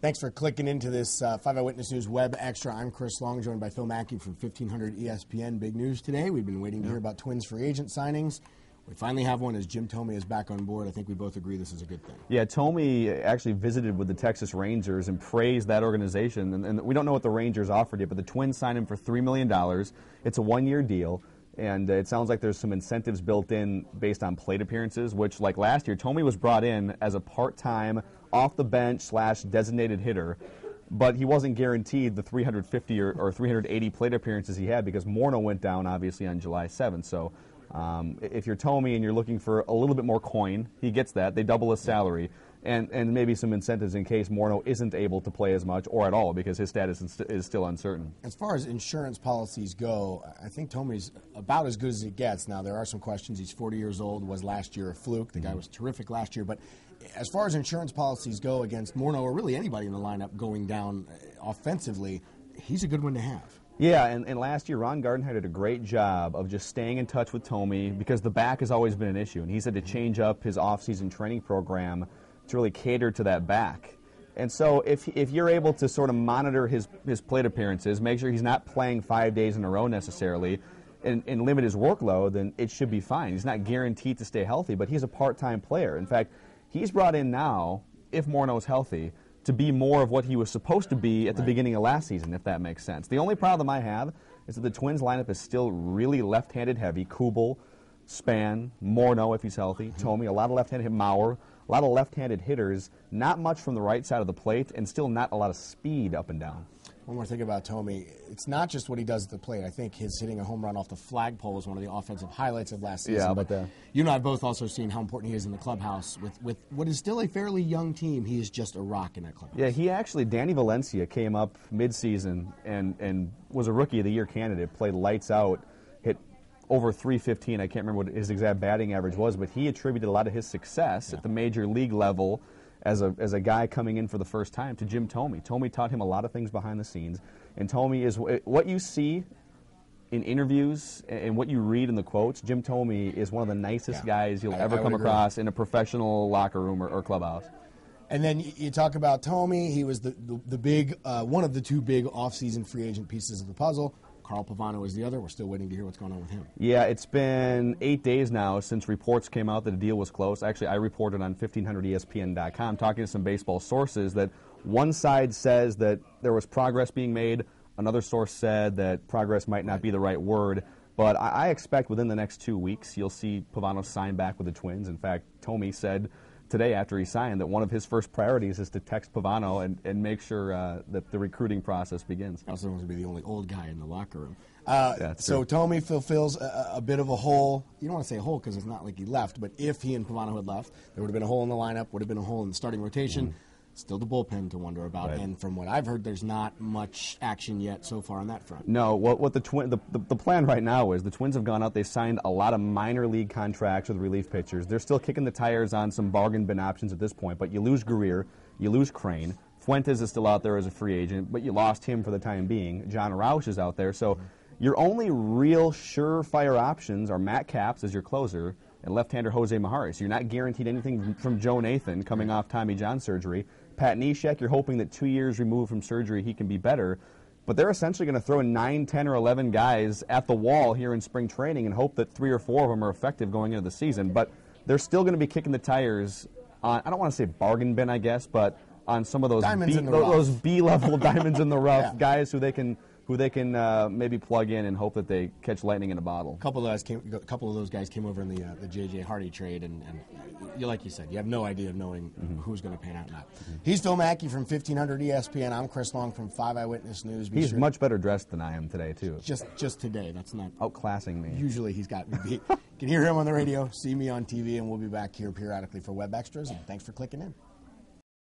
Thanks for clicking into this 5 Eyewitness News Web Extra. I'm Chris Long, joined by Phil Mackey from 1500 ESPN. Big news today. We've been waiting to hear about Twins free agent signings. We finally have one as Jim Thome is back on board. I think we both agree this is a good thing. Yeah, Thome actually visited with the Texas Rangers and praised that organization. And we don't know what the Rangers offered yet, but the Twins signed him for $3 million. It's a one-year deal. And it sounds like there's some incentives built in based on plate appearances, which, like last year, Thome was brought in as a part-time, off-the-bench / designated hitter, but he wasn't guaranteed the 350 or 380 plate appearances he had because Morneau went down, obviously, on July 7th. So if you're Thome and you're looking for a little bit more coin, he gets that. They double his salary. And maybe some incentives in case Morneau isn't able to play as much or at all because his status is still uncertain. As far as insurance policies go, I think Thome's about as good as it gets. Now, there are some questions. He's 40 years old, was last year a fluke. The guy was terrific last year. But as far as insurance policies go against Morneau or really anybody in the lineup going down offensively, he's a good one to have. Yeah, and last year, Ron Gardenhire did a great job of just staying in touch with Thome because the back has always been an issue. And he said to change up his offseason training program to really cater to that back. And so if you're able to sort of monitor his plate appearances, make sure he's not playing 5 days in a row necessarily, and limit his workload, then it should be fine. He's not guaranteed to stay healthy, but he's a part-time player. In fact, he's brought in now, if Morneau's healthy, to be more of what he was supposed to be at the beginning of last season, if that makes sense. The only problem I have is that the Twins lineup is still really left-handed heavy. Kubel, Span, Morneau if he's healthy, Thome, a lot of left-handed, Mauer, a lot of left-handed hitters, not much from the right side of the plate, and still not a lot of speed up and down. One more thing about Thome, it's not just what he does at the plate. I think his hitting a home run off the flagpole was one of the offensive highlights of last season. Yeah, but you and I have both also seen how important he is in the clubhouse. With what is still a fairly young team, he is just a rock in that clubhouse. Yeah, Danny Valencia came up mid-season and was a Rookie of the Year candidate, played lights out, hit over 315. I can't remember what his exact batting average was, but he attributed a lot of his success at the major league level as a guy coming in for the first time to Jim Thome. Thome taught him a lot of things behind the scenes, and Thome is what you see in interviews and what you read in the quotes. Jim Thome is one of the nicest guys you'll ever come across in a professional locker room or clubhouse. And then you talk about Thome. He was the big one of the two big offseason free agent pieces of the puzzle. Carl Pavano is the other. We're still waiting to hear what's going on with him. Yeah, it's been 8 days now since reports came out that a deal was close. Actually, I reported on 1500ESPN.com talking to some baseball sources that one side says that there was progress being made. Another source said that progress might not be the right word. But I expect within the next 2 weeks you'll see Pavano sign back with the Twins. In fact, Thome said today after he signed that one of his first priorities is to text Pavano and make sure that the recruiting process begins. Also wants to be the only old guy in the locker room. So Thome fulfills a bit of a hole. You don't want to say a hole because it's not like he left, but if he and Pavano had left, there would have been a hole in the lineup, would have been a hole in the starting rotation. Still the bullpen to wonder about, and from what I've heard, there's not much action yet so far on that front. No, what the plan right now is the Twins have gone out, they signed a lot of minor league contracts with relief pitchers. They're still kicking the tires on some bargain bin options at this point, but you lose Guerrier, you lose Crane, Fuentes is still out there as a free agent, but you lost him for the time being. John Roush is out there, so your only real surefire options are Matt Capps as your closer and left-hander Jose Mijares. You're not guaranteed anything from Joe Nathan coming off Tommy John surgery. Pat Neshek, you're hoping that 2 years removed from surgery he can be better. But they're essentially going to throw 9, 10, or 11 guys at the wall here in spring training and hope that 3 or 4 of them are effective going into the season. But they're still going to be kicking the tires on, I don't want to say bargain bin, I guess, but on some of those B-level diamonds in the rough, guys who they can maybe plug in and hope that they catch lightning in a bottle. A couple of those guys came over in the J.J. Hardy trade, and like you said, you have no idea of knowing who's going to pan out or not. He's Phil Mackey from 1500 ESPN. I'm Chris Long from 5 Eyewitness News. He's much better dressed than I am today, too. Just today. That's not outclassing me. Usually he's got me. You can hear him on the radio, see me on TV, and we'll be back here periodically for Web Extras. And thanks for clicking in.